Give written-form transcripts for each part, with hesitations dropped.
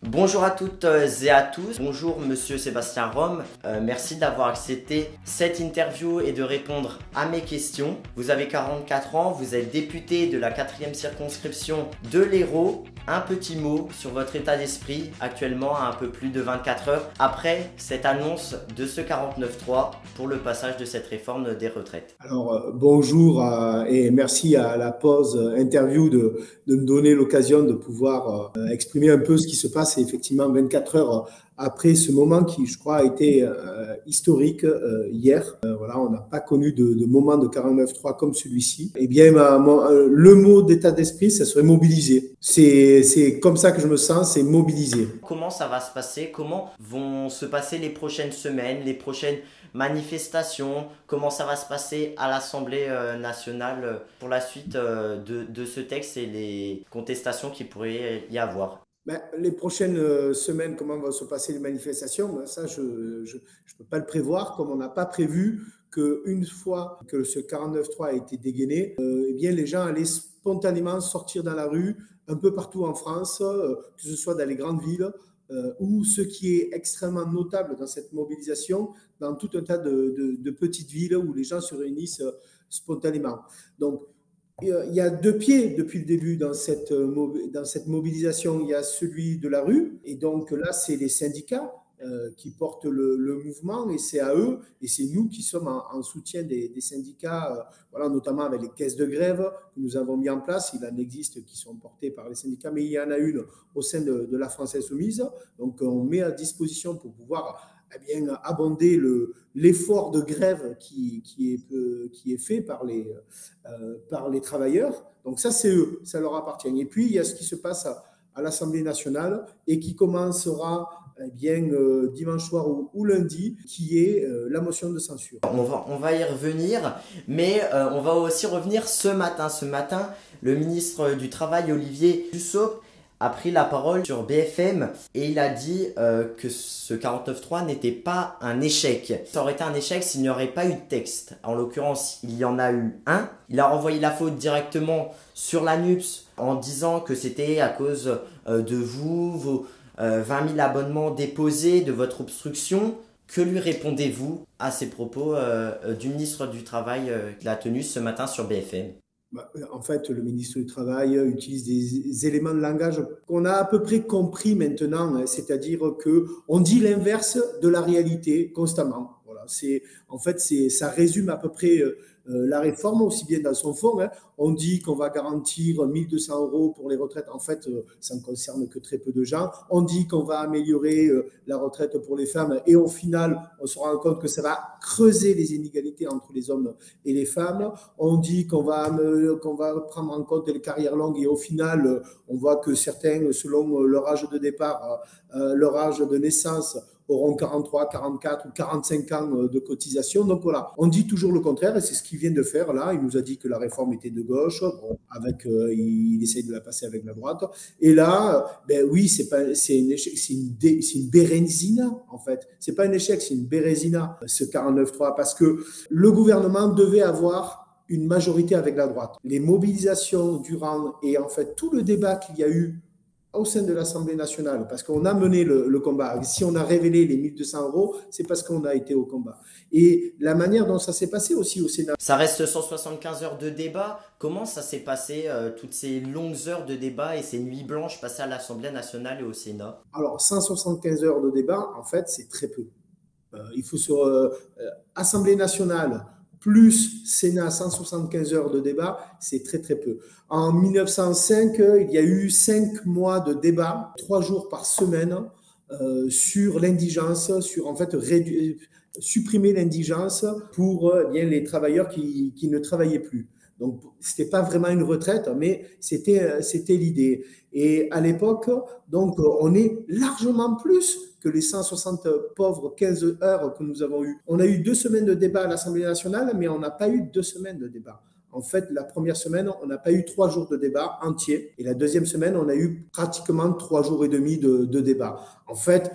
Bonjour à toutes et à tous, bonjour Monsieur Sébastien Rome, merci d'avoir accepté cette interview et de répondre à mes questions. Vous avez 44 ans, vous êtes député de la 4e circonscription de l'Hérault. Un petit mot sur votre état d'esprit actuellement à un peu plus de 24 heures après cette annonce de ce 49.3 pour le passage de cette réforme des retraites. Alors, bonjour et merci à la pause interview de me donner l'occasion de pouvoir exprimer un peu ce qui se passe effectivement 24 heures après ce moment qui, je crois, a été historique hier. Voilà, on n'a pas connu de moment de 49.3 comme celui-ci. Eh bien, le mot d'état d'esprit, ça serait mobiliser. C'est comme ça que je me sens, c'est mobiliser. Comment ça va se passer? Comment vont se passer les prochaines semaines, les prochaines manifestations? Comment ça va se passer à l'Assemblée nationale pour la suite de ce texte et les contestations qu'il pourrait y avoir? Les prochaines semaines, comment vont se passer les manifestations? Ça, je ne peux pas le prévoir, comme on n'a pas prévu qu'une fois que ce 49.3 a été dégainé, eh bien, les gens allaient spontanément sortir dans la rue, un peu partout en France, que ce soit dans les grandes villes, ou ce qui est extrêmement notable dans cette mobilisation, dans tout un tas de petites villes où les gens se réunissent spontanément. Donc, il y a deux pieds depuis le début dans cette mobilisation. Il y a celui de la rue, et donc là, c'est les syndicats qui portent le mouvement, et c'est à eux, et c'est nous qui sommes en soutien des syndicats, voilà, notamment avec les caisses de grève que nous avons mis en place. Il en existe qui sont portées par les syndicats, mais il y en a une au sein de la France Insoumise. Donc, on met à disposition pour pouvoir bien abonder l'effort de grève qui est fait par les travailleurs. Donc ça, c'est eux, ça leur appartient. Et puis, il y a ce qui se passe à l'Assemblée nationale et qui commencera dimanche soir ou lundi, qui est la motion de censure. On va y revenir, mais on va aussi revenir ce matin. Ce matin, le ministre du Travail, Olivier Dussopt, a pris la parole sur BFM et il a dit que ce 49.3 n'était pas un échec. Ça aurait été un échec s'il n'y aurait pas eu de texte. En l'occurrence, il y en a eu un. Il a renvoyé la faute directement sur la NUPS en disant que c'était à cause de vous, vos 20 000 abonnements déposés, de votre obstruction. Que lui répondez-vous à ces propos du ministre du Travail qu'il a tenu ce matin sur BFM? En fait, le ministre du Travail utilise des éléments de langage qu'on a à peu près compris maintenant, hein, c'est-à-dire qu'on dit l'inverse de la réalité constamment. Voilà, ça résume à peu près la réforme, aussi bien dans son fond. Hein. On dit qu'on va garantir 1 200 euros pour les retraites. En fait, ça ne concerne que très peu de gens. On dit qu'on va améliorer la retraite pour les femmes et au final, on se rend compte que ça va creuser les inégalités entre les hommes et les femmes. On dit qu'on va prendre en compte les carrières longues et au final, on voit que certains, selon leur âge de départ, leur âge de naissance, auront 43, 44 ou 45 ans de cotisation. Donc voilà, on dit toujours le contraire et c'est ce qu'il vient de faire là. Il nous a dit que la réforme était de gauche, bon, il essaye de la passer avec la droite. Et là, oui, c'est un échec, c'est une bérésina en fait. C'est pas un échec, c'est une bérésina, ce 49.3, parce que le gouvernement devait avoir une majorité avec la droite. Les mobilisations durant et en fait tout le débat qu'il y a eu au sein de l'Assemblée nationale, parce qu'on a mené le combat. Si on a révélé les 1 200 euros, c'est parce qu'on a été au combat. Et la manière dont ça s'est passé aussi au Sénat. Ça reste 175 heures de débat. Comment ça s'est passé, toutes ces longues heures de débat et ces nuits blanches passées à l'Assemblée nationale et au Sénat? Alors, 175 heures de débat, en fait, c'est très peu. Il faut sur Assemblée nationale plus Sénat, 175 heures de débat, c'est très très peu. En 1905, il y a eu 5 mois de débat, 3 jours par semaine, sur l'indigence, sur en fait supprimer l'indigence pour les travailleurs qui ne travaillaient plus. Donc, ce n'était pas vraiment une retraite, mais c'était l'idée. Et à l'époque, donc, on est largement plus que les 160 pauvres 15 heures que nous avons eues. On a eu 2 semaines de débat à l'Assemblée nationale, mais on n'a pas eu 2 semaines de débat. En fait, la première semaine, on n'a pas eu 3 jours de débat entier. Et la deuxième semaine, on a eu pratiquement 3 jours et demi de débat. En fait,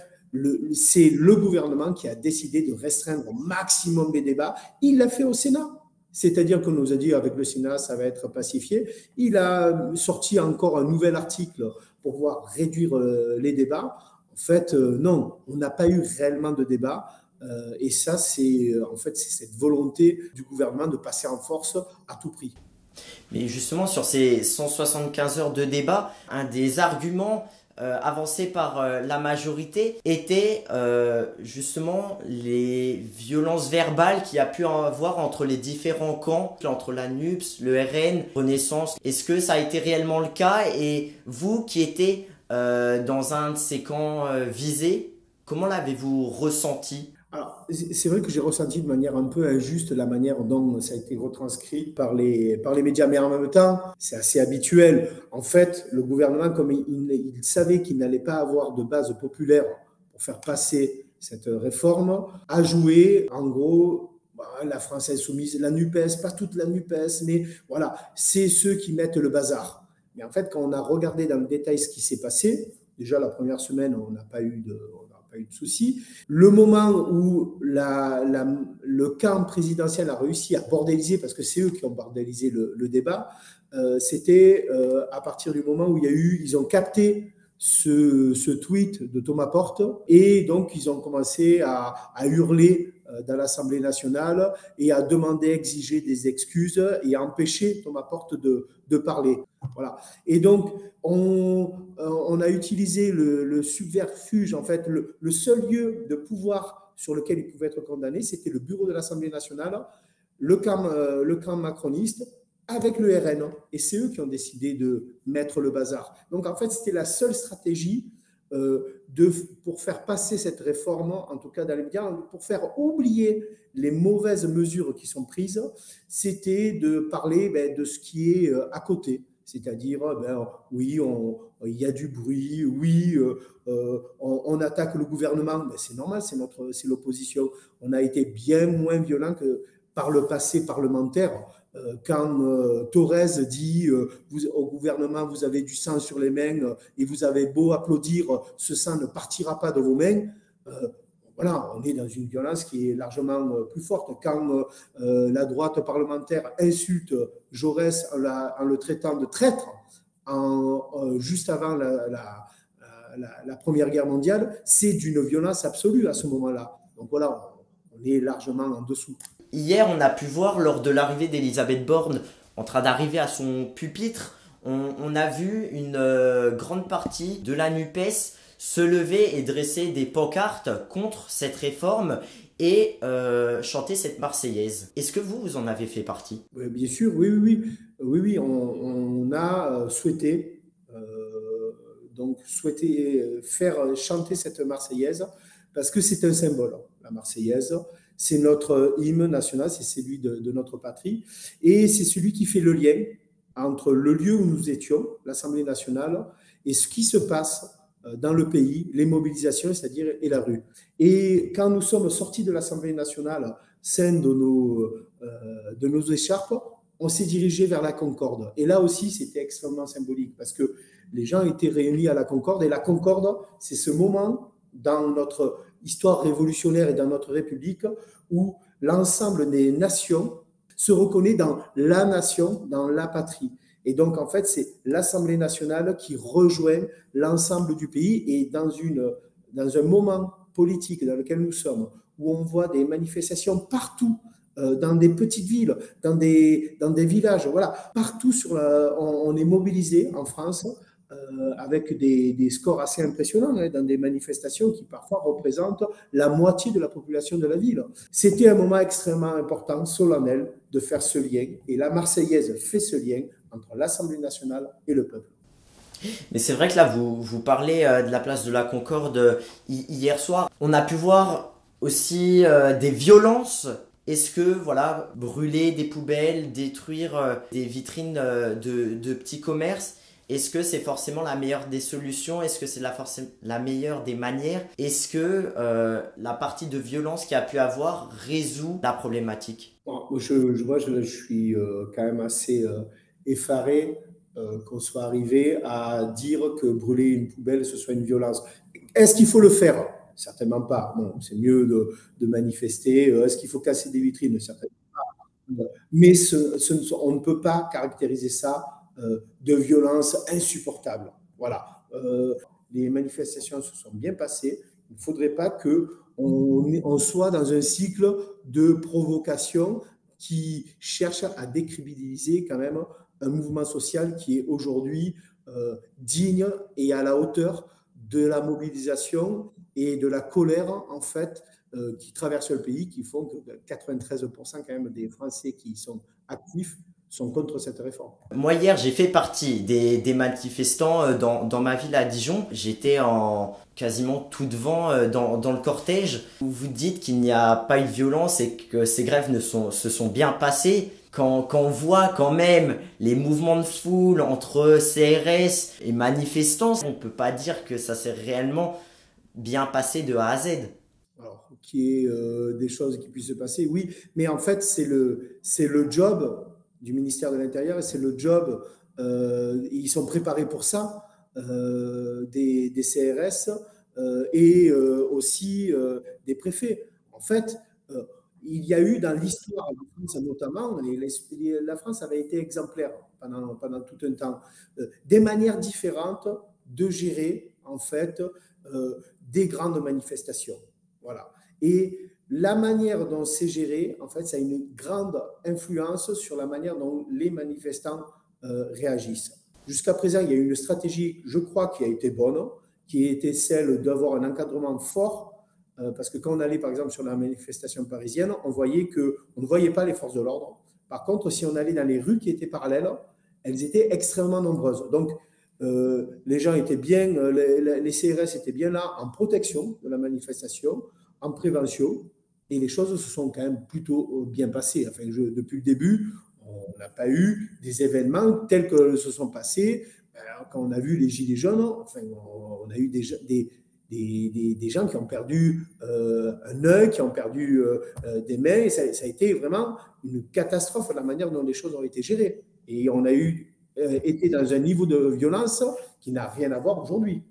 c'est le gouvernement qui a décidé de restreindre au maximum les débats. Il l'a fait au Sénat. C'est-à-dire qu'on nous a dit avec le Sénat, ça va être pacifié. Il a sorti encore un nouvel article pour pouvoir réduire les débats. En fait, non, on n'a pas eu réellement de débat. Et ça, c'est en fait, c'est cette volonté du gouvernement de passer en force à tout prix. Mais justement, sur ces 175 heures de débat, un des arguments avancés par la majorité était justement les violences verbales qu'il y a pu en avoir entre les différents camps, entre la NUPS, le RN, Renaissance. Est-ce que ça a été réellement le cas? Et vous qui étiez dans un de ces camps visés, comment l'avez-vous ressenti? Alors, c'est vrai que j'ai ressenti de manière un peu injuste la manière dont ça a été retranscrit par les médias, mais en même temps, c'est assez habituel. En fait, le gouvernement, comme il savait qu'il n'allait pas avoir de base populaire pour faire passer cette réforme, a joué, en gros, la France insoumise, la NUPES, pas toute la NUPES, mais voilà, c'est ceux qui mettent le bazar. Mais en fait, quand on a regardé dans le détail ce qui s'est passé, déjà la première semaine, on n'a pas eu de soucis. Le moment où le camp présidentiel a réussi à bordéliser, parce que c'est eux qui ont bordélisé le débat, c'était à partir du moment où ils ont capté ce tweet de Thomas Porte, et donc ils ont commencé à hurler dans l'Assemblée nationale et à demander, exiger des excuses et à empêcher Thomas Porte de parler. Voilà. Et donc, on a utilisé le subterfuge, en fait, le seul lieu de pouvoir sur lequel il pouvait être condamné, c'était le bureau de l'Assemblée nationale, le camp macroniste, avec le RN. Et c'est eux qui ont décidé de mettre le bazar. Donc, en fait, c'était la seule stratégie pour faire passer cette réforme, en tout cas dans les médias, pour faire oublier les mauvaises mesures qui sont prises, c'était de parler de ce qui est à côté. C'est-à-dire, oui, il y a du bruit, oui, on attaque le gouvernement, mais c'est normal, c'est l'opposition. On a été bien moins violent que par le passé parlementaire. Quand Thorez dit au gouvernement, vous avez du sang sur les mains et vous avez beau applaudir, ce sang ne partira pas de vos mains. Voilà, on est dans une violence qui est largement plus forte. Quand la droite parlementaire insulte Jaurès en le traitant de traître juste avant la Première Guerre mondiale, c'est d'une violence absolue à ce moment-là. Donc voilà, on est largement en dessous. Hier, on a pu voir lors de l'arrivée d'Elisabeth Borne en train d'arriver à son pupitre, on a vu une grande partie de la NUPES se lever et dresser des pancartes contre cette réforme et chanter cette Marseillaise. Est-ce que vous en avez fait partie? Oui, bien sûr, oui, on a souhaité faire chanter cette Marseillaise parce que c'est un symbole, la Marseillaise. C'est notre hymne national, c'est celui de notre patrie et c'est celui qui fait le lien entre le lieu où nous étions, l'Assemblée nationale, et ce qui se passe dans le pays, les mobilisations, c'est-à-dire et la rue. Et quand nous sommes sortis de l'Assemblée nationale, sains de nos écharpes, on s'est dirigé vers la Concorde. Et là aussi, c'était extrêmement symbolique parce que les gens étaient réunis à la Concorde. Et la Concorde, c'est ce moment dans notre histoire révolutionnaire et dans notre République où l'ensemble des nations se reconnaît dans la nation, dans la patrie. Et donc, en fait, c'est l'Assemblée nationale qui rejoint l'ensemble du pays. Et dans un moment politique dans lequel nous sommes, où on voit des manifestations partout, dans des petites villes, dans des villages, voilà, partout on est mobilisé en France avec des scores assez impressionnants dans des manifestations qui parfois représentent la moitié de la population de la ville. C'était un moment extrêmement important, solennel, de faire ce lien. Et la Marseillaise fait ce lien entre l'Assemblée nationale et le peuple. Mais c'est vrai que là, vous parlez de la place de la Concorde hier soir. On a pu voir aussi des violences. Est-ce que, voilà, brûler des poubelles, détruire des vitrines de petits commerces, est-ce que c'est forcément la meilleure des solutions? Est-ce que c'est la meilleure des manières? Est-ce que la partie de violence qu'il y a pu avoir résout la problématique? Bon, je suis quand même assez effaré qu'on soit arrivé à dire que brûler une poubelle, ce soit une violence. Est-ce qu'il faut le faire? Certainement pas. Bon, c'est mieux de manifester. Est-ce qu'il faut casser des vitrines? Certainement pas. Mais on ne peut pas caractériser ça de violence insupportable. Voilà. Les manifestations se sont bien passées. Il ne faudrait pas qu'on soit dans un cycle de provocation qui cherche à décrédibiliser quand même un mouvement social qui est aujourd'hui digne et à la hauteur de la mobilisation et de la colère, en fait, qui traverse le pays, qui font que 93% quand même des Français qui sont actifs sont contre cette réforme. Moi, hier, j'ai fait partie des manifestants dans ma ville à Dijon. J'étais quasiment tout devant dans le cortège. Vous dites qu'il n'y a pas eu de violence et que ces grèves se sont bien passées. Quand on voit quand même les mouvements de foule entre CRS et manifestants, on ne peut pas dire que ça s'est réellement bien passé de A à Z. Alors, qu'il y ait des choses qui puissent se passer, oui, mais en fait, c'est le job du ministère de l'Intérieur et c'est le job, ils sont préparés pour ça, des CRS et aussi des préfets. En fait, il y a eu dans l'histoire de France notamment, la France avait été exemplaire pendant tout un temps, des manières différentes de gérer en fait des grandes manifestations. Voilà. Et la manière dont c'est géré, en fait, ça a une grande influence sur la manière dont les manifestants réagissent. Jusqu'à présent, il y a une stratégie, je crois, qui a été bonne, qui était celle d'avoir un encadrement fort, parce que quand on allait, par exemple, sur la manifestation parisienne, on ne voyait pas les forces de l'ordre. Par contre, si on allait dans les rues qui étaient parallèles, elles étaient extrêmement nombreuses. Donc, les gens étaient bien, les CRS étaient bien là en protection de la manifestation, en prévention, et les choses se sont quand même plutôt bien passées. Enfin, depuis le début, on n'a pas eu des événements tels que se sont passés. Quand on a vu les Gilets jaunes, enfin, on a eu des gens qui ont perdu un œil, qui ont perdu des mains, et ça a été vraiment une catastrophe la manière dont les choses ont été gérées. Et on a été dans un niveau de violence qui n'a rien à voir aujourd'hui.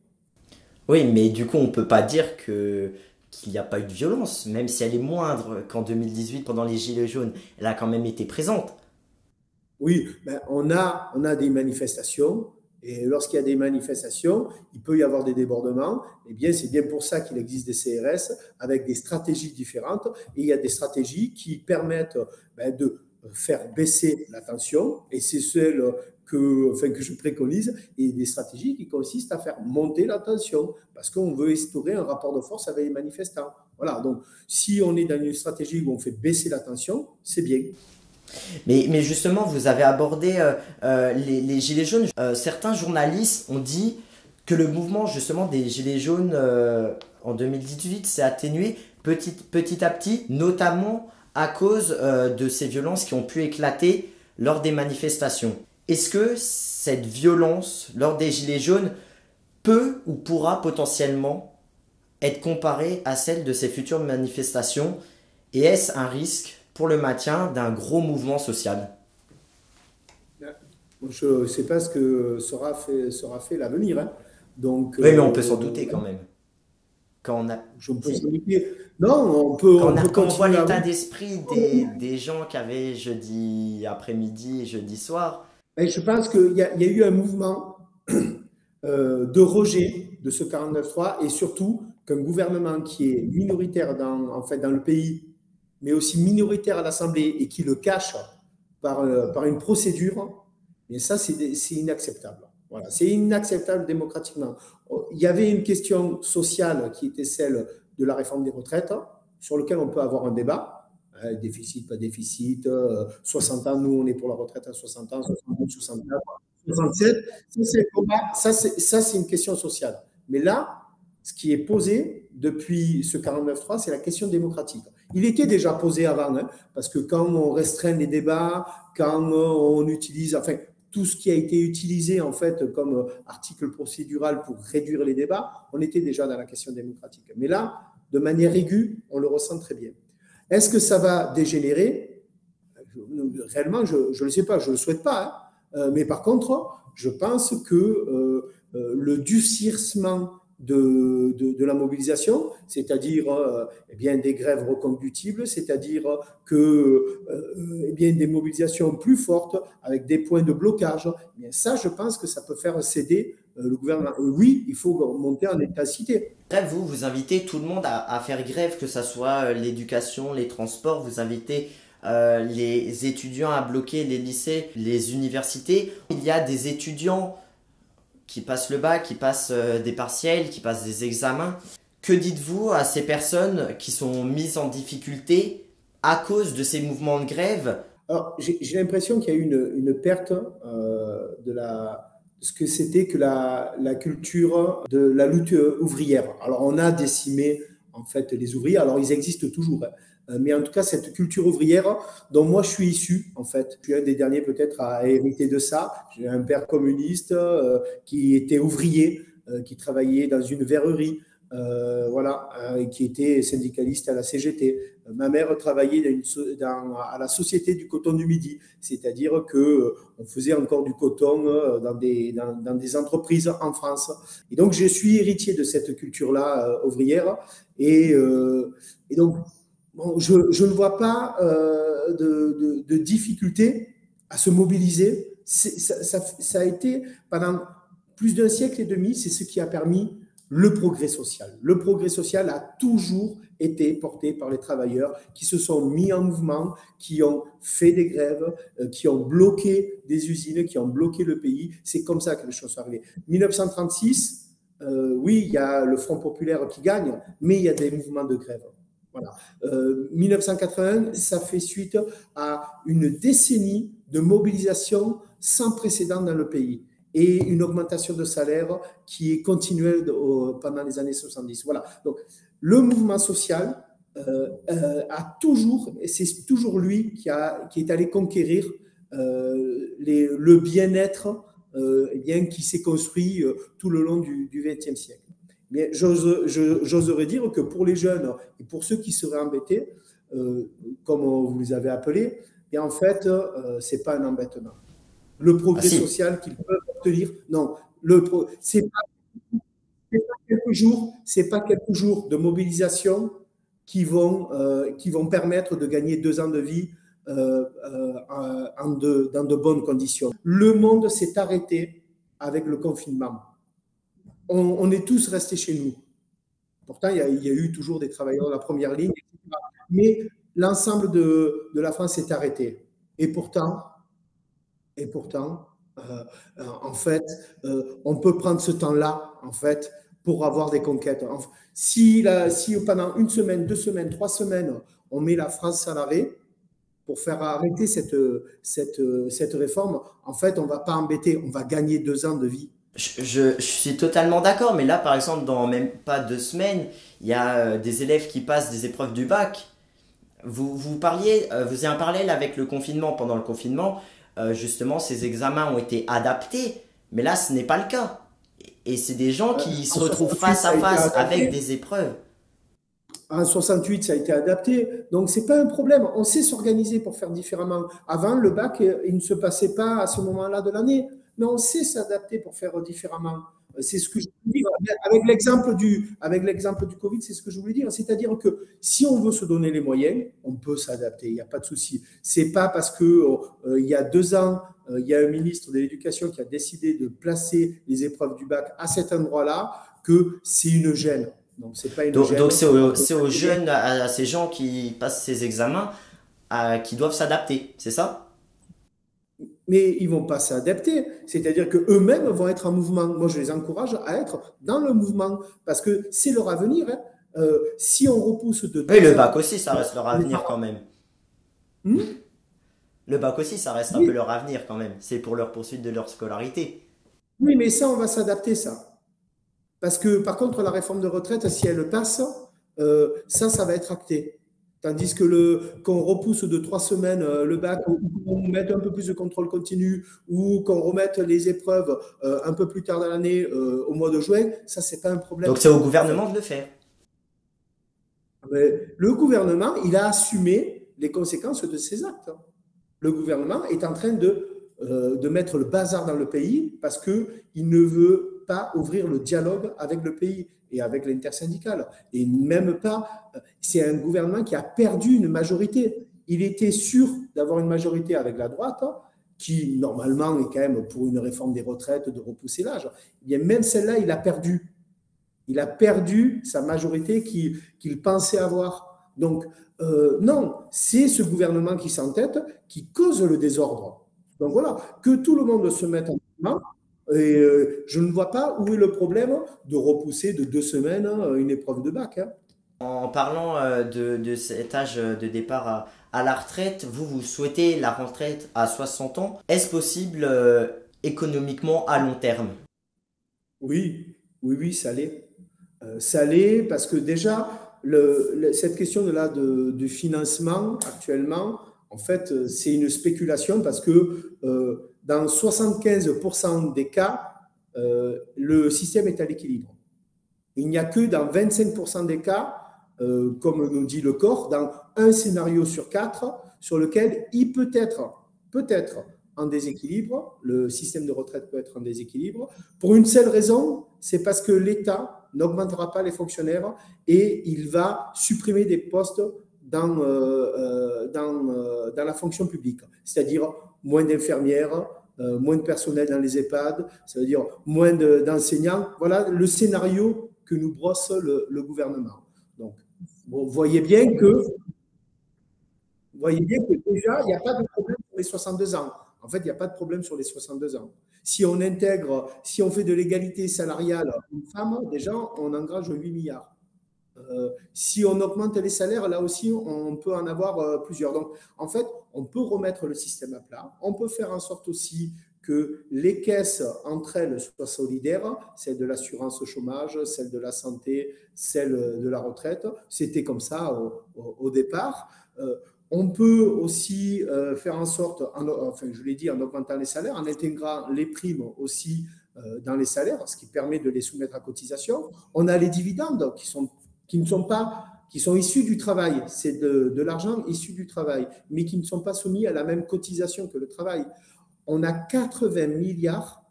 Oui, mais du coup, on ne peut pas dire qu'il n'y a pas eu de violence, même si elle est moindre qu'en 2018, pendant les Gilets jaunes. Elle a quand même été présente. Oui, ben on a des manifestations, et lorsqu'il y a des manifestations, il peut y avoir des débordements. Eh bien, c'est bien pour ça qu'il existe des CRS avec des stratégies différentes, et il y a des stratégies qui permettent de faire baisser la tension, et c'est celle que je préconise, et des stratégies qui consistent à faire monter la tension, parce qu'on veut instaurer un rapport de force avec les manifestants. Voilà, donc si on est dans une stratégie où on fait baisser la tension, c'est bien. Mais justement, vous avez abordé les Gilets jaunes. Certains journalistes ont dit que le mouvement justement des Gilets jaunes en 2018 s'est atténué petit à petit, notamment à cause de ces violences qui ont pu éclater lors des manifestations. Est-ce que cette violence lors des Gilets jaunes peut ou pourra potentiellement être comparée à celle de ces futures manifestations? Et est-ce un risque pour le maintien d'un gros mouvement social? Je ne sais pas ce que sera fait l'avenir. Hein. Donc, Oui, mais on peut s'en douter quand même. Quand on a, je peux si, s'en douter. Non, on peut quand on voit continuer à l'état d'esprit des gens qui avaient jeudi après-midi et jeudi soir. Mais je pense qu'il y a eu un mouvement de rejet de ce 49.3 et surtout qu'un gouvernement qui est minoritaire dans le pays, mais aussi minoritaire à l'Assemblée et qui le cache par une procédure, et ça, c'est inacceptable. Voilà, c'est inacceptable démocratiquement. Il y avait une question sociale qui était celle de la réforme des retraites, sur laquelle on peut avoir un débat. Déficit, pas déficit, 60 ans, nous on est pour la retraite à 60 ans, 62, 64, 67. Ça, c'est le combat. Ça, c'est une question sociale. Mais là, ce qui est posé depuis ce 49.3, c'est la question démocratique. Il était déjà posé avant, hein, parce que quand on restreint les débats, quand on utilise, enfin, tout ce qui a été utilisé en fait comme article procédural pour réduire les débats, on était déjà dans la question démocratique. Mais là, de manière aiguë, on le ressent très bien. Est-ce que ça va dégénérer? Réellement, je ne le sais pas, je ne le souhaite pas. Hein. Mais par contre, je pense que le durcissement de la mobilisation, c'est-à-dire eh bien, des grèves reconductibles, c'est-à-dire que eh bien, des mobilisations plus fortes avec des points de blocage. Eh bien, ça, je pense que ça peut faire céder le gouvernement. Et oui, il faut monter en intensité. Bref, vous invitez tout le monde à faire grève, que ce soit l'éducation, les transports, vous invitez les étudiants à bloquer les lycées, les universités. Il y a des étudiants qui passent le bac, qui passent des partiels, qui passent des examens. Que dites-vous à ces personnes qui sont mises en difficulté à cause de ces mouvements de grève? Alors, j'ai l'impression qu'il y a eu une perte de ce que c'était que la culture de la lutte ouvrière. Alors, on a décimé en fait les ouvriers. Alors, ils existent toujours, hein. Mais en tout cas, cette culture ouvrière dont moi je suis issu, en fait, je suis un des derniers peut-être à hériter de ça. J'ai un père communiste qui était ouvrier, qui travaillait dans une verrerie, voilà, qui était syndicaliste à la CGT. Ma mère travaillait à la Société du coton du Midi, c'est-à-dire que on faisait encore du coton dans des entreprises en France. Et donc, je suis héritier de cette culture-là ouvrière. Et donc, bon, je ne vois pas de difficulté à se mobiliser. Ça a été pendant plus d'un siècle et demi, c'est ce qui a permis le progrès social. Le progrès social a toujours été porté par les travailleurs qui se sont mis en mouvement, qui ont fait des grèves, qui ont bloqué des usines, qui ont bloqué le pays. C'est comme ça que les choses sont arrivées. 1936, oui, il y a le Front populaire qui gagne, mais il y a des mouvements de grève. Voilà. 1981, ça fait suite à une décennie de mobilisation sans précédent dans le pays et une augmentation de salaire qui est continuelle pendant les années 70. Voilà. Donc, le mouvement social a toujours, et c'est toujours lui qui est allé conquérir le bien-être eh bien, qui s'est construit tout le long du XXe siècle. Mais j'oserais dire que pour les jeunes et pour ceux qui seraient embêtés, comme vous les avez appelés, et en fait, ce n'est pas un embêtement. Le Ah progrès si, social qu'ils peuvent obtenir, non, ce n'est pas quelques jours de mobilisation qui vont permettre de gagner 2 ans de vie dans de bonnes conditions. Le monde s'est arrêté avec le confinement. On est tous restés chez nous. Pourtant, il y a eu toujours des travailleurs de la première ligne, etc. Mais l'ensemble de la France s'est arrêté. Et pourtant, en fait, on peut prendre ce temps-là, en fait, pour avoir des conquêtes. Si pendant 1 semaine, 2 semaines, 3 semaines, on met la France à l'arrêt pour faire arrêter cette réforme, en fait, on ne va pas embêter, on va gagner 2 ans de vie. je suis totalement d'accord, mais là, par exemple, dans même pas 2 semaines, il y a des élèves qui passent des épreuves du bac. Vous faisiez un parallèle avec le confinement. Pendant le confinement, justement, ces examens ont été adaptés, mais là, ce n'est pas le cas. Et c'est des gens qui se En retrouvent 68, face ça à a été face avec adapté. des épreuves. En 68, ça a été adapté. Donc, ce n'est pas un problème. On sait s'organiser pour faire différemment. Avant, le bac, il ne se passait pas à ce moment-là de l'année. Mais on sait s'adapter pour faire différemment. C'est ce que je voulais dire. Avec l'exemple du Covid, c'est ce que je voulais dire. C'est-à-dire que si on veut se donner les moyens, on peut s'adapter. Il n'y a pas de souci. C'est pas parce que il y a 2 ans, il y a un ministre de l'Éducation qui a décidé de placer les épreuves du bac à cet endroit-là que c'est une gêne. Donc, c'est pas une Donc gêne. c'est aux jeunes, à ces gens qui passent ces examens, qui doivent s'adapter, c'est ça? Mais ils ne vont pas s'adapter. C'est-à-dire qu'eux-mêmes vont être en mouvement. Moi, je les encourage à être dans le mouvement parce que c'est leur avenir, hein. Si on repousse de Oui, le 2 ans, bac aussi, ça reste leur les avenir parents. quand même. Hmm. Le bac aussi, ça reste un peu Oui, leur avenir quand même. C'est pour leur poursuite de leur scolarité. oui, mais ça, on va s'adapter, ça. Parce que, par contre, la réforme de retraite, si elle passe, ça va être acté. Tandis que qu'on repousse de 3 semaines le bac, ou qu'on mette un peu plus de contrôle continu, ou qu'on remette les épreuves un peu plus tard dans l'année, au mois de juin, ça, c'est pas un Donc problème, c'est au en fait. gouvernement de le faire. Mais le gouvernement, il a assumé les conséquences de ses actes. Le gouvernement est en train de mettre le bazar dans le pays parce qu'il ne veut pas ouvrir le dialogue avec le pays et avec l'intersyndicale. Et même pas, c'est un gouvernement qui a perdu une majorité. Il était sûr d'avoir une majorité avec la droite, qui normalement est quand même pour une réforme des retraites, de repousser l'âge. Eh bien, même celle-là, il a perdu. Il a perdu sa majorité qu'il pensait avoir. Donc, non, c'est ce gouvernement qui s'entête, qui cause le désordre. Donc voilà, que tout le monde se mette en mouvement. Et je ne vois pas où est le problème de repousser de 2 semaines une épreuve de bac. En parlant de cet âge de départ à la retraite, vous souhaitez la retraite à 60 ans. Est-ce possible économiquement à long terme? Oui, oui, oui, ça l'est. Ça l'est parce que déjà, cette question de financement actuellement, en fait, c'est une spéculation parce que dans 75% des cas, le système est à l'équilibre. Il n'y a que dans 25% des cas, comme nous dit le corps, dans un scénario sur 4, sur lequel il peut-être en déséquilibre, le système de retraite peut être en déséquilibre, pour une seule raison, c'est parce que l'État n'augmentera pas les fonctionnaires et il va supprimer des postes dans la fonction publique, c'est-à-dire moins d'infirmières, moins de personnel dans les EHPAD, ça veut dire moins d'enseignants. Voilà le scénario que nous brosse le gouvernement. Donc, vous voyez bien que déjà, il n'y a pas de problème sur les 62 ans. En fait, il n'y a pas de problème sur les 62 ans. Si on intègre, si on fait de l'égalité salariale homme-femme, déjà, on engrange 8 milliards. Si on augmente les salaires, là aussi, on peut en avoir plusieurs. Donc, en fait, on peut remettre le système à plat. On peut faire en sorte aussi que les caisses entre elles soient solidaires, celle de l'assurance chômage, celle de la santé, celle de la retraite. C'était comme ça au départ. On peut aussi faire en sorte, enfin je l'ai dit, en augmentant les salaires, en intégrant les primes aussi dans les salaires, ce qui permet de les soumettre à cotisation. On a les dividendes qui sont issus du travail. C'est de l'argent issu du travail, mais qui ne sont pas soumis à la même cotisation que le travail. On a 80 milliards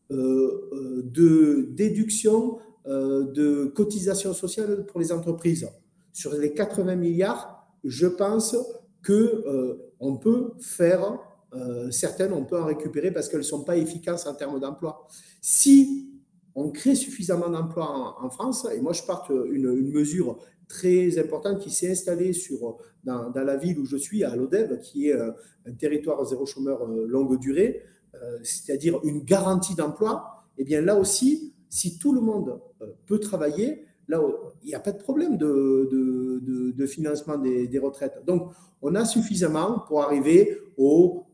de déductions de cotisations sociales pour les entreprises. Sur les 80 milliards, je pense qu'on peut faire certaines, on peut en récupérer parce qu'elles ne sont pas efficaces en termes d'emploi. Si on crée suffisamment d'emplois en France, et moi je parte une mesure très importante qui s'est installée dans la ville où je suis, à Lodève, qui est un territoire zéro chômeur longue durée, c'est-à-dire une garantie d'emploi. Et bien là aussi, si tout le monde peut travailler, là, il n'y a pas de problème de financement des retraites. Donc, on a suffisamment pour arriver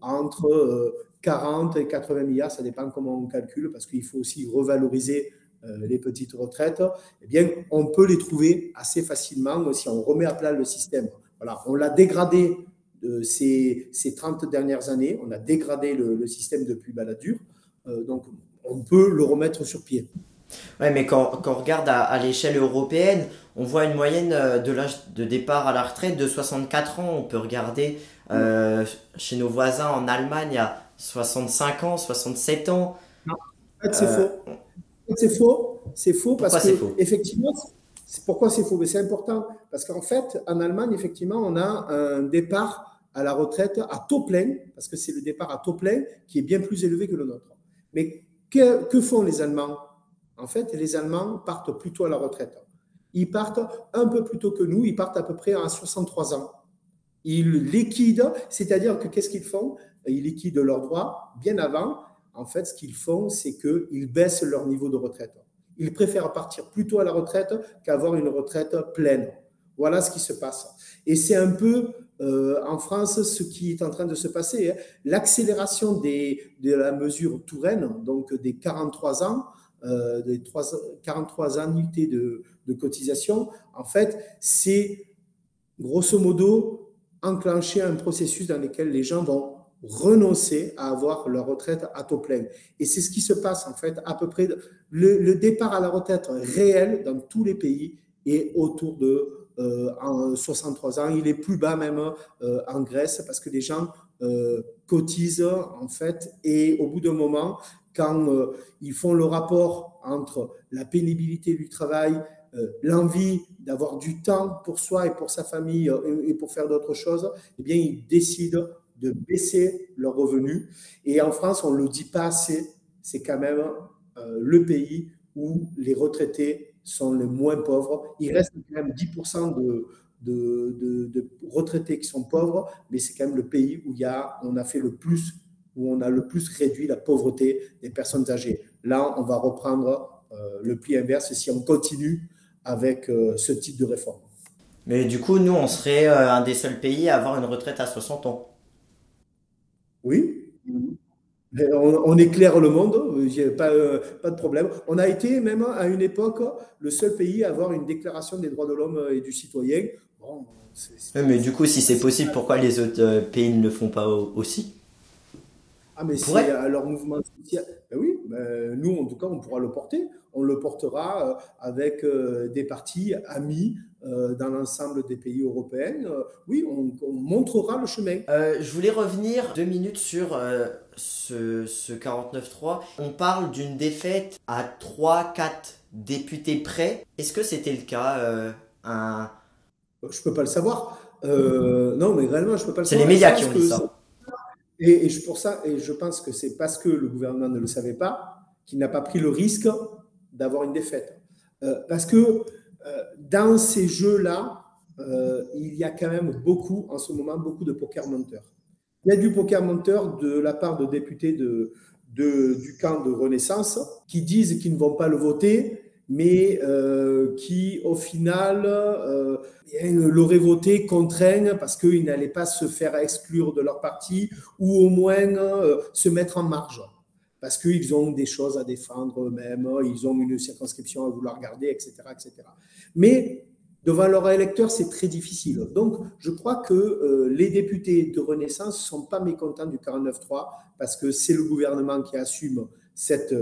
entre 40 et 80 milliards, ça dépend comment on calcule, parce qu'il faut aussi revaloriser les petites retraites. Eh bien, on peut les trouver assez facilement si on remet à plat le système. Voilà, on l'a dégradé ces 30 dernières années, on a dégradé le système depuis Balladur, donc on peut le remettre sur pied. Ouais, mais quand on regarde à l'échelle européenne, on voit une moyenne de l'âge de départ à la retraite de 64 ans. On peut regarder chez nos voisins en Allemagne à 65 ans, 67 ans. Non, en fait, c'est faux. C'est faux parce Pourquoi c'est que, faux? effectivement, pourquoi c'est faux? Mais c'est important parce qu'en fait, en Allemagne, effectivement, on a un départ à la retraite à taux plein, parce que c'est le départ à taux plein qui est bien plus élevé que le nôtre. Mais que font les Allemands? En fait, les Allemands partent plutôt à la retraite. Ils partent un peu plus tôt que nous, ils partent à peu près à 63 ans. Ils liquident, c'est-à-dire que qu'est-ce qu'ils font? Ils liquident leurs droits bien avant. En fait, ce qu'ils font, c'est qu'ils baissent leur niveau de retraite. Ils préfèrent partir plus tôt à la retraite qu'avoir une retraite pleine. Voilà ce qui se passe. Et c'est un peu en France ce qui est en train de se passer. Hein. L'accélération de la mesure Touraine, donc des 43 ans, des 43 annuités de cotisation, en fait, c'est grosso modo enclencher un processus dans lequel les gens vont renoncer à avoir leur retraite à taux plein. Et c'est ce qui se passe en fait à peu près. Le départ à la retraite réel dans tous les pays est autour de 63 ans. Il est plus bas même en Grèce parce que les gens cotisent en fait et au bout d'un moment, quand ils font le rapport entre la pénibilité du travail, l'envie d'avoir du temps pour soi et pour sa famille et pour faire d'autres choses, eh bien, ils décident de baisser leurs revenus. Et en France, on ne le dit pas assez, c'est quand même le pays où les retraités sont les moins pauvres. Il reste quand même 10% de retraités qui sont pauvres, mais c'est quand même le pays où on a fait le plus, où on a le plus réduit la pauvreté des personnes âgées. Là, on va reprendre le pli inverse si on continue avec ce type de réforme. Mais du coup, nous, on serait un des seuls pays à avoir une retraite à 60 ans. Oui, on éclaire le monde, il n'y a pas de problème. On a été même à une époque le seul pays à avoir une déclaration des droits de l'homme et du citoyen. Bon, Mais du coup, si c'est possible, pourquoi les autres pays ne le font pas aussi? ah, mais On c'est pourrait. à leur mouvement social. Ben oui, ben nous, en tout cas, on pourra le porter. On le portera avec des partis amis dans l'ensemble des pays européens. Oui, on montrera le chemin. Je voulais revenir 2 minutes sur ce 49-3. On parle d'une défaite à 3, 4 députés près. Est-ce que c'était le cas Je ne peux pas le savoir. Non, mais réellement, je ne peux pas le C'est les savoir. Et je médias qui pense ont dit que ça. pour ça, et je pense que c'est parce que le gouvernement ne le savait pas qu'il n'a pas pris le risque d'avoir une défaite. Parce que dans ces jeux-là, il y a quand même beaucoup, en ce moment, beaucoup de poker menteurs. Il y a du poker menteur de la part de députés du camp de Renaissance qui disent qu'ils ne vont pas le voter, mais qui, au final, l'auraient voté contraint parce qu'ils n'allaient pas se faire exclure de leur parti ou au moins se mettre en marge. Parce qu'ils ont des choses à défendre eux-mêmes, ils ont une circonscription à vouloir garder, etc. etc. Mais devant leurs électeurs, c'est très difficile. Donc, je crois que les députés de Renaissance ne sont pas mécontents du 49-3 parce que c'est le gouvernement qui assume cette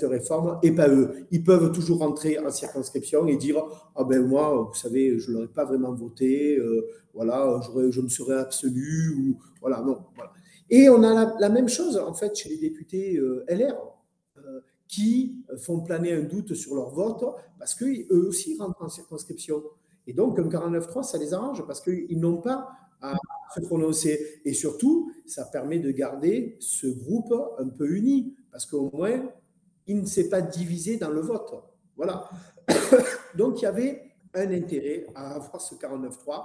réforme et pas eux. Ils peuvent toujours rentrer en circonscription et dire « Ah ben moi, vous savez, je ne l'aurais pas vraiment voté, voilà, je me serais abstenu. » ou voilà, non, voilà. Et on a la même chose, en fait, chez les députés LR qui font planer un doute sur leur vote parce qu'eux aussi rentrent en circonscription. Et donc, un 49-3, ça les arrange parce qu'ils n'ont pas à se prononcer. Et surtout, ça permet de garder ce groupe un peu uni parce qu'au moins, il ne s'est pas divisé dans le vote. Voilà. Donc, il y avait un intérêt à avoir ce 49-3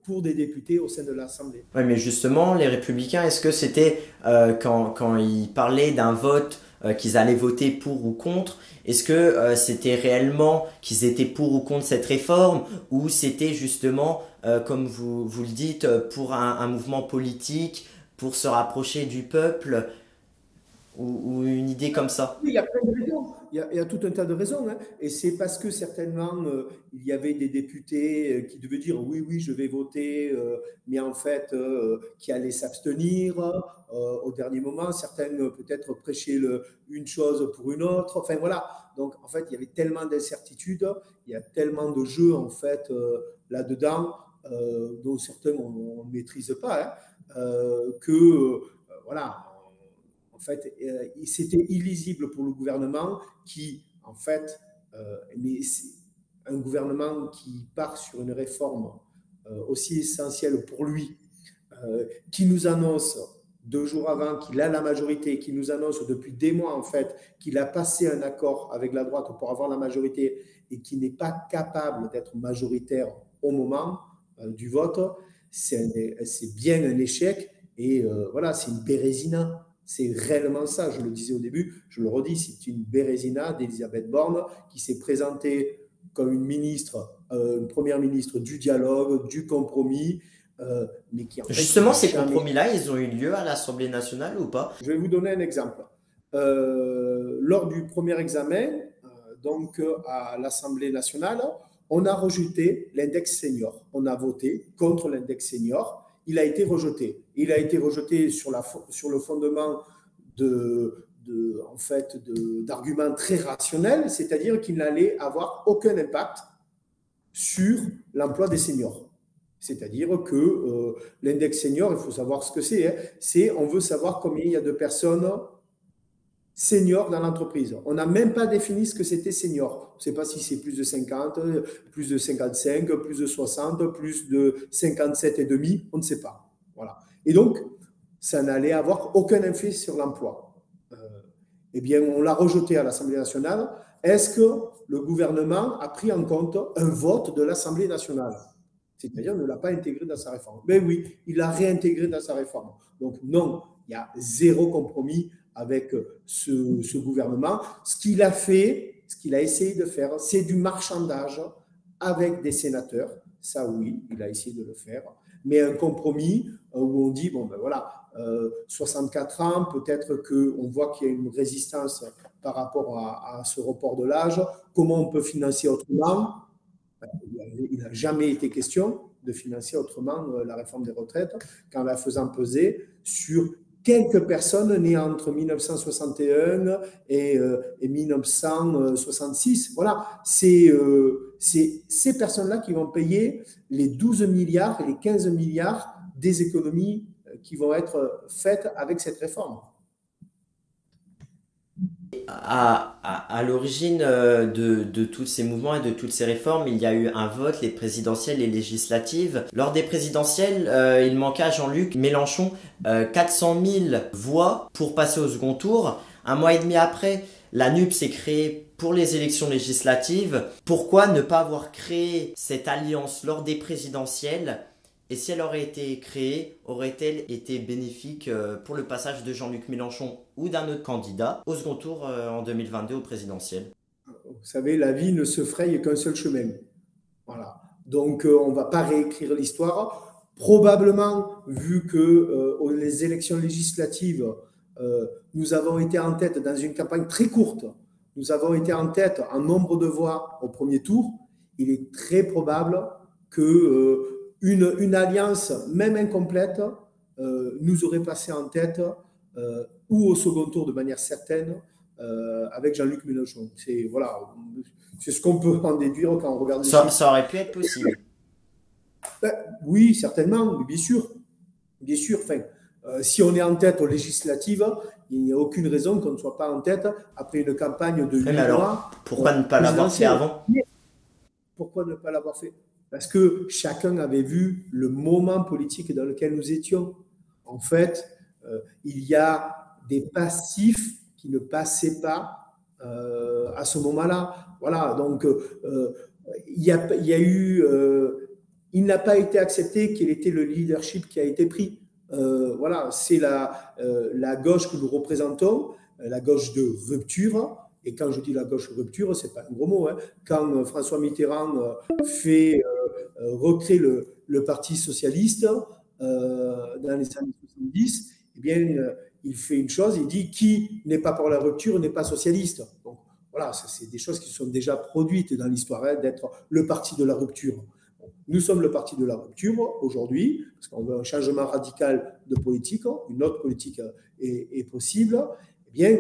pour des députés au sein de l'Assemblée. Ouais, mais justement, les Républicains, est-ce que c'était quand ils parlaient d'un vote qu'ils allaient voter pour ou contre, est-ce que c'était réellement qu'ils étaient pour ou contre cette réforme, ou c'était justement, comme vous le dites, pour un mouvement politique, pour se rapprocher du peuple, ou une idée comme ça? Oui, il y a plein de raisons. Il y a tout un tas de raisons, hein. Et c'est parce que certainement, il y avait des députés qui devaient dire oui, oui, je vais voter, mais en fait, qui allaient s'abstenir au dernier moment. Certains, peut-être, prêchaient une chose pour une autre. Enfin, voilà. Donc, en fait, il y avait tellement d'incertitudes, il y a tellement de jeux, en fait, là-dedans, dont certains, on ne maîtrise pas, hein, voilà. En fait, c'était illisible pour le gouvernement qui, en fait, mais un gouvernement qui part sur une réforme aussi essentielle pour lui, qui nous annonce 2 jours avant qu'il a la majorité, qui nous annonce depuis des mois, en fait, qu'il a passé un accord avec la droite pour avoir la majorité et qui n'est pas capable d'être majoritaire au moment du vote, c'est bien un échec et voilà, c'est une bérésina. C'est réellement ça, je le disais au début, je le redis, c'est une bérésina d'Elisabeth Borne qui s'est présentée comme une ministre, une première ministre du dialogue, du compromis, mais qui en fait Justement, n'a ces jamais. compromis-là, ils ont eu lieu à l'Assemblée nationale ou pas? Je vais vous donner un exemple. Lors du premier examen, donc à l'Assemblée nationale, on a rejeté l'index senior. On a voté contre l'index senior. Il a été rejeté. Il a été rejeté sur le fondement en fait, d'arguments très rationnels, c'est-à-dire qu'il n'allait avoir aucun impact sur l'emploi des seniors. C'est-à-dire que l'index senior, il faut savoir ce que c'est. Hein, on veut savoir combien il y a de personnes senior dans l'entreprise. On n'a même pas défini ce que c'était senior. On ne sait pas si c'est plus de 50, plus de 55, plus de 60, plus de 57 et demi, on ne sait pas. Voilà. Et donc, ça n'allait avoir aucun effet sur l'emploi. Eh bien, on l'a rejeté à l'Assemblée nationale. Est-ce que le gouvernement a pris en compte un vote de l'Assemblée nationale? C'est-à-dire ne l'a pas intégré dans sa réforme. Mais oui, il l'a réintégré dans sa réforme. Donc non, il y a zéro compromis avec ce gouvernement. Ce qu'il a fait, ce qu'il a essayé de faire, c'est du marchandage avec des sénateurs. Ça oui, il a essayé de le faire. Mais un compromis où on dit, bon ben voilà, 64 ans, peut-être qu'on voit qu'il y a une résistance par rapport à ce report de l'âge. Comment on peut financer autrement? Il n'a jamais été question de financer autrement la réforme des retraites qu'en la faisant peser sur quelques personnes nées entre 1961 et 1966. Voilà, c'est ces personnes-là qui vont payer les 12 milliards et les 15 milliards des économies qui vont être faites avec cette réforme. À l'origine de tous ces mouvements et de toutes ces réformes, il y a eu un vote, les présidentielles et législatives. Lors des présidentielles, il manqua à Jean-Luc Mélenchon 400 000 voix pour passer au second tour. Un mois et demi après, la NUP s'est créée pour les élections législatives. Pourquoi ne pas avoir créé cette alliance lors des présidentielles ? Et si elle aurait été créée, aurait-elle été bénéfique pour le passage de Jean-Luc Mélenchon ou d'un autre candidat au second tour en 2022 au présidentiel? Vous savez, la vie ne se fraye qu'un seul chemin. Voilà. Donc, on ne va pas réécrire l'histoire. Probablement, vu que les élections législatives, nous avons été en tête dans une campagne très courte, nous avons été en tête en nombre de voix au premier tour, il est très probable que une alliance, même incomplète, nous aurait passé en tête ou au second tour de manière certaine avec Jean-Luc Mélenchon. C'est voilà, ce qu'on peut en déduire quand on regarde les chiffres. Ça aurait pu être possible. Ben, oui, certainement, mais bien sûr. Bien sûr. Enfin, si on est en tête aux législatives, il n'y a aucune raison qu'on ne soit pas en tête après une campagne de 8 mois. Alors, pourquoi ne pas l'avoir fait avant? Pourquoi ne pas l'avoir fait? Parce que chacun avait vu le moment politique dans lequel nous étions. En fait, il y a des passifs qui ne passaient pas à ce moment-là. Voilà, donc il y a eu... il n'a pas été accepté quel était le leadership qui a été pris. Voilà, c'est la gauche que nous représentons, la gauche de rupture. Et quand je dis la gauche rupture, ce n'est pas un gros mot. Hein. Quand François Mitterrand recrée le Parti socialiste dans les années 70, eh bien, il fait une chose, il dit qui n'est pas pour la rupture n'est pas socialiste. Donc voilà, c'est des choses qui sont déjà produites dans l'histoire, hein, d'être le parti de la rupture. Nous sommes le parti de la rupture aujourd'hui, parce qu'on veut un changement radical de politique, une autre politique est possible. Eh bien,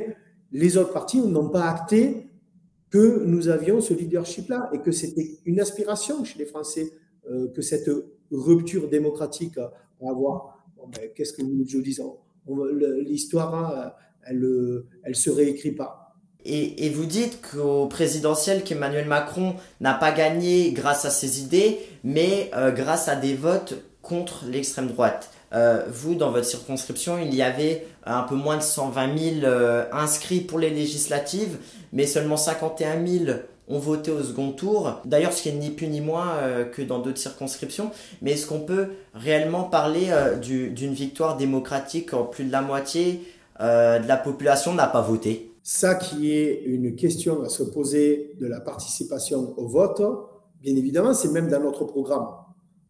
les autres partis n'ont pas acté que nous avions ce leadership-là et que c'était une aspiration chez les Français, que cette rupture démocratique à avoir. Bon, ben, qu'est-ce que je dis? L'histoire, elle se réécrit pas. Et vous dites qu'au présidentiel, qu'Emmanuel Macron n'a pas gagné grâce à ses idées, mais grâce à des votes contre l'extrême droite. Vous, dans votre circonscription, il y avait un peu moins de 120 000 inscrits pour les législatives, mais seulement 51 000 ont voté au second tour. D'ailleurs, ce qui est ni plus ni moins que dans d'autres circonscriptions. Mais est-ce qu'on peut réellement parler d'une victoire démocratique quand plus de la moitié de la population n'a pas voté? Ça qui est une question à se poser de la participation au vote, bien évidemment, c'est même dans notre programme.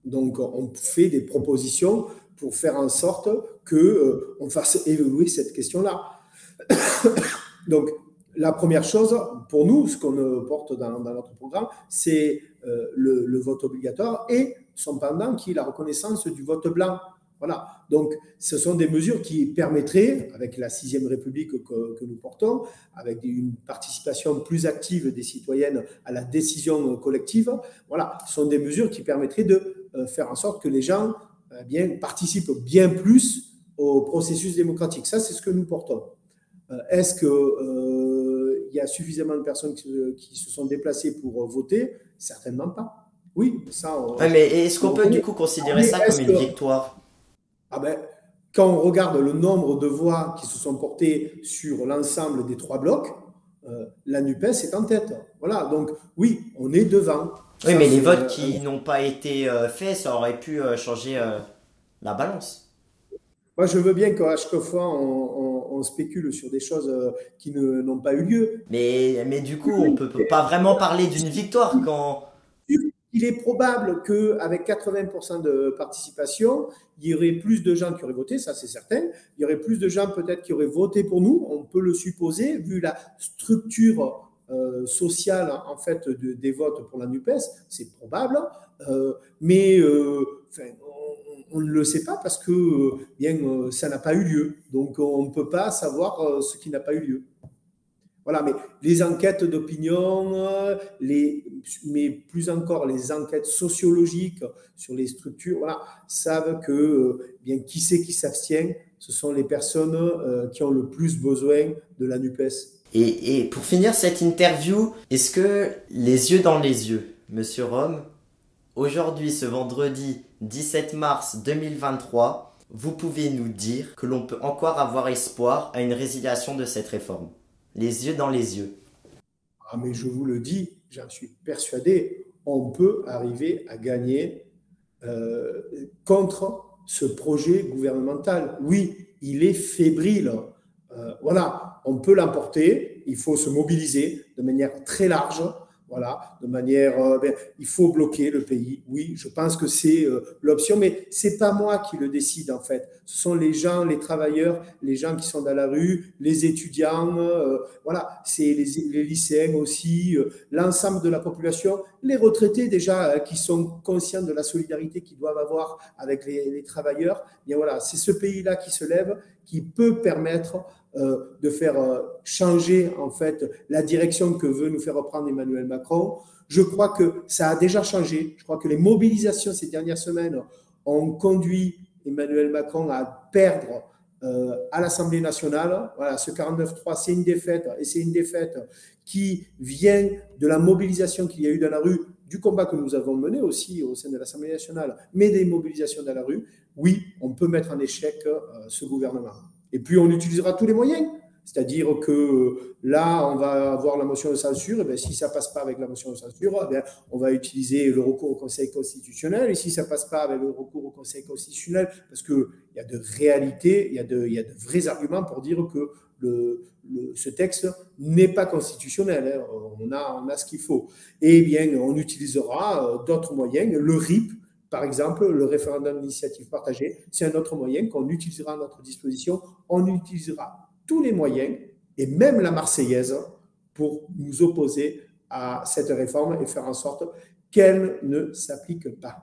Donc, on fait des propositions pour faire en sorte qu'on fasse évoluer cette question-là. Donc, la première chose, pour nous, ce qu'on porte dans notre programme, c'est le vote obligatoire et son pendant qui est la reconnaissance du vote blanc. Voilà. Donc, ce sont des mesures qui permettraient, avec la 6e République que nous portons, avec une participation plus active des citoyennes à la décision collective, voilà, ce sont des mesures qui permettraient de faire en sorte que les gens participent bien plus au processus démocratique. Ça, c'est ce que nous portons. Est-ce qu'il y a suffisamment de personnes qui se sont déplacées pour voter? Certainement pas. Oui, ça, Ouais, mais est-ce qu'on peut du coup considérer mais ça comme est-ce une que, victoire? ah ben, quand on regarde le nombre de voix qui se sont portées sur l'ensemble des trois blocs, la NUPES est en tête. Voilà, donc oui, on est devant. Oui, Ça, mais les c'est votes qui n'ont pas été faits, ça aurait pu changer la balance. Moi, je veux bien qu'à chaque fois, on spécule sur des choses qui n'ont pas eu lieu. Mais du coup, on peut pas vraiment parler d'une victoire quand... Il est probable qu'avec 80% de participation, il y aurait plus de gens qui auraient voté, ça c'est certain. Il y aurait plus de gens peut-être qui auraient voté pour nous, on peut le supposer, vu la structure sociale en fait des votes pour la NUPES, c'est probable. Enfin, on ne le sait pas parce que ça n'a pas eu lieu. Donc on ne peut pas savoir ce qui n'a pas eu lieu. Voilà, mais les enquêtes d'opinion, mais plus encore les enquêtes sociologiques sur les structures, voilà, savent que bien qui c'est qui s'abstient, ce sont les personnes qui ont le plus besoin de la NUPES. Et pour finir cette interview, est-ce que les yeux dans les yeux, Monsieur Rome, aujourd'hui, ce vendredi 17 mars 2023, vous pouvez nous dire que l'on peut encore avoir espoir à une résiliation de cette réforme? Les yeux dans les yeux. Ah, mais je vous le dis, j'en suis persuadé, on peut arriver à gagner contre ce projet gouvernemental. Oui, il est fébrile. Voilà, on peut l'emporter, il faut se mobiliser de manière très large. Voilà, de manière, il faut bloquer le pays. Oui, je pense que c'est l'option, mais c'est pas moi qui le décide en fait. Ce sont les gens, les travailleurs, les gens qui sont dans la rue, les étudiants, voilà, c'est les lycéens aussi, l'ensemble de la population, les retraités déjà qui sont conscients de la solidarité qu'ils doivent avoir avec les travailleurs. Bien voilà, c'est ce pays-là qui se lève, qui peut permettre de faire changer en fait la direction que veut nous faire reprendre Emmanuel Macron. Je crois que ça a déjà changé. Je crois que les mobilisations ces dernières semaines ont conduit Emmanuel Macron à perdre à l'Assemblée nationale. Voilà, ce 49-3, c'est une défaite, et c'est une défaite qui vient de la mobilisation qu'il y a eu dans la rue, du combat que nous avons mené aussi au sein de l'Assemblée nationale, mais des mobilisations dans la rue. Oui, on peut mettre en échec ce gouvernement. Et puis, on utilisera tous les moyens. C'est-à-dire que là, on va avoir la motion de censure. Et bien, si ça ne passe pas avec la motion de censure, eh bien, on va utiliser le recours au Conseil constitutionnel. Et si ça ne passe pas avec le recours au Conseil constitutionnel, parce qu'il y a de réalités, il y a de vrais arguments pour dire que ce texte n'est pas constitutionnel. Hein. On a ce qu'il faut. Et bien, on utilisera d'autres moyens. Le RIP, par exemple, le référendum d'initiative partagée, c'est un autre moyen qu'on utilisera à notre disposition. On utilisera tous les moyens, et même la Marseillaise, pour nous opposer à cette réforme et faire en sorte qu'elle ne s'applique pas.